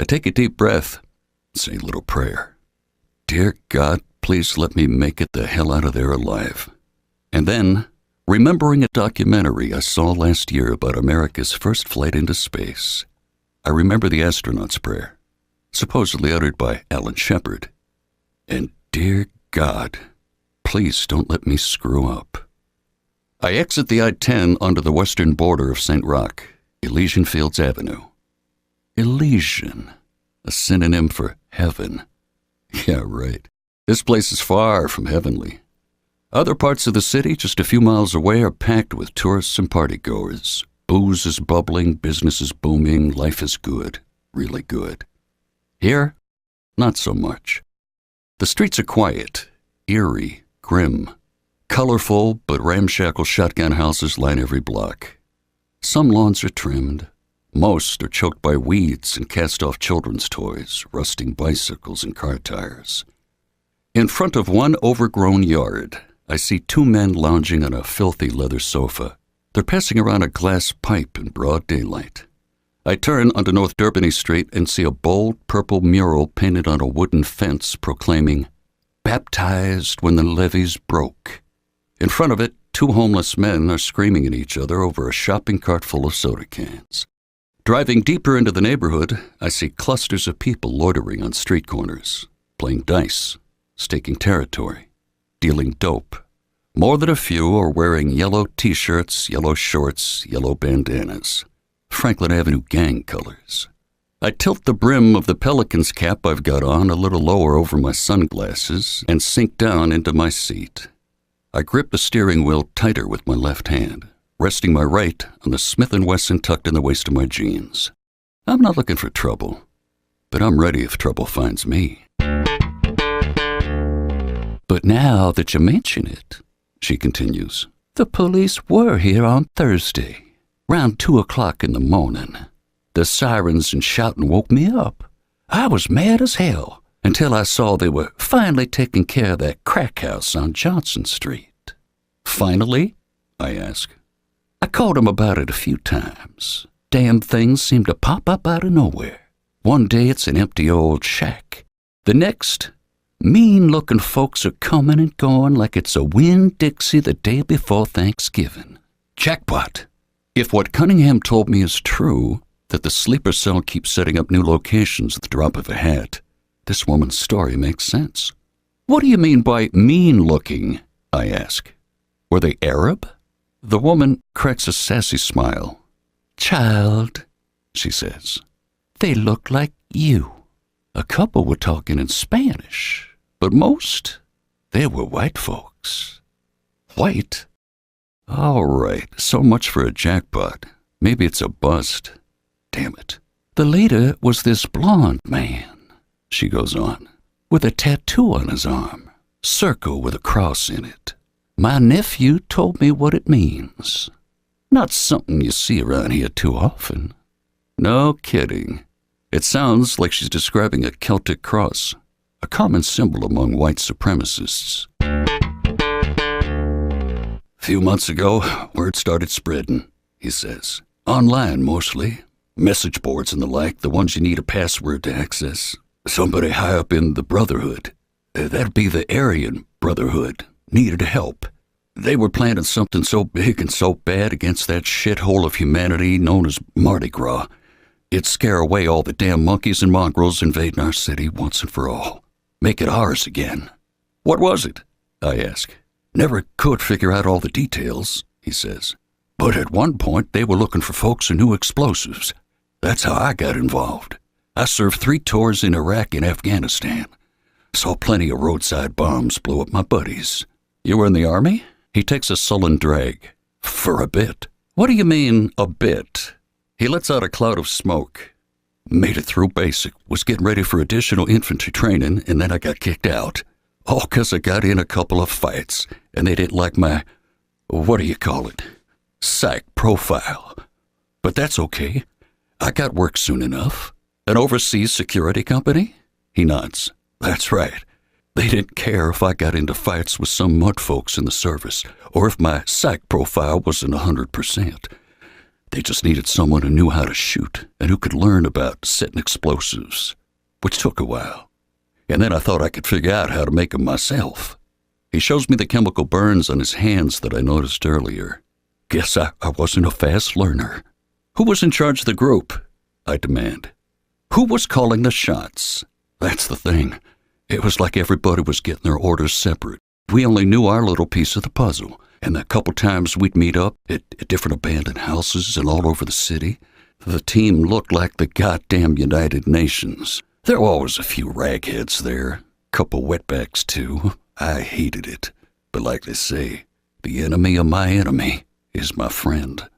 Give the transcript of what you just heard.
I take a deep breath, say a little prayer. Dear God, please let me make it the hell out of there alive. And then, remembering a documentary I saw last year about America's first flight into space, I remember the astronaut's prayer, supposedly uttered by Alan Shepard. And dear God, please don't let me screw up. I exit the I-10 onto the western border of St. Roch, Elysian Fields Avenue. Elysian, a synonym for heaven. Yeah, right. This place is far from heavenly. Other parts of the city, just a few miles away, are packed with tourists and partygoers. Booze is bubbling, business is booming, life is good, really good. Here, not so much. The streets are quiet, eerie, grim. Colorful but ramshackle shotgun houses line every block. Some lawns are trimmed. Most are choked by weeds and cast-off children's toys, rusting bicycles and car tires. In front of one overgrown yard, I see two men lounging on a filthy leather sofa. They're passing around a glass pipe in broad daylight. I turn onto North Durbany Street and see a bold purple mural painted on a wooden fence proclaiming, "Baptized when the levees broke." In front of it, two homeless men are screaming at each other over a shopping cart full of soda cans. Driving deeper into the neighborhood, I see clusters of people loitering on street corners, playing dice, staking territory, dealing dope. More than a few are wearing yellow t-shirts, yellow shorts, yellow bandanas. Franklin Avenue gang colors. I tilt the brim of the Pelican's cap I've got on a little lower over my sunglasses and sink down into my seat. I grip the steering wheel tighter with my left hand, resting my right on the Smith & Wesson tucked in the waist of my jeans. I'm not looking for trouble, but I'm ready if trouble finds me. But now that you mention it, she continues, the police were here on Thursday, round 2 o'clock in the morning. The sirens and shouting woke me up. I was mad as hell until I saw they were finally taking care of that crack house on Johnson Street. Finally? I ask. I called him about it a few times. Damn things seem to pop up out of nowhere. One day it's an empty old shack. The next, mean-looking folks are coming and going like it's a Winn-Dixie the day before Thanksgiving. Jackpot! If what Cunningham told me is true, that the sleeper cell keeps setting up new locations at the drop of a hat, this woman's story makes sense. What do you mean by mean-looking? I ask. Were they Arab? The woman cracks a sassy smile. Child, she says, they look like you. A couple were talking in Spanish, but most, they were white folks. White? All right, so much for a jackpot. Maybe it's a bust. Damn it. The leader was this blonde man, she goes on, with a tattoo on his arm, circle with a cross in it. My nephew told me what it means. Not something you see around here too often. No kidding. It sounds like she's describing a Celtic cross, a common symbol among white supremacists. A few months ago, word started spreading, he says. Online mostly. Message boards and the like, the ones you need a password to access. Somebody high up in the Brotherhood, that'd be the Aryan Brotherhood, needed help. They were planning something so big and so bad against that shithole of humanity known as Mardi Gras. It'd scare away all the damn monkeys and mongrels invading our city once and for all. Make it ours again. What was it? I ask. Never could figure out all the details, he says. But at one point they were looking for folks who knew explosives. That's how I got involved. I served 3 tours in Iraq and Afghanistan. Saw plenty of roadside bombs blow up my buddies. You were in the army? He takes a sullen drag. For a bit. What do you mean, a bit? He lets out a cloud of smoke. Made it through basic, was getting ready for additional infantry training, and then I got kicked out. All 'cause I got in a couple of fights, and they didn't like my, what do you call it, psych profile. But that's okay. I got work soon enough. An overseas security company? He nods. That's right. They didn't care if I got into fights with some mud folks in the service, or if my psych profile wasn't 100%. They just needed someone who knew how to shoot and who could learn about setting explosives, which took a while. And then I thought I could figure out how to make them myself. He shows me the chemical burns on his hands that I noticed earlier. Guess I wasn't a fast learner. Who was in charge of the group? I demand. Who was calling the shots? That's the thing. It was like everybody was getting their orders separate. We only knew our little piece of the puzzle, and the couple times we'd meet up at different abandoned houses and all over the city, the team looked like the goddamn United Nations. There were always a few ragheads there, couple wetbacks too. I hated it, but like they say, the enemy of my enemy is my friend.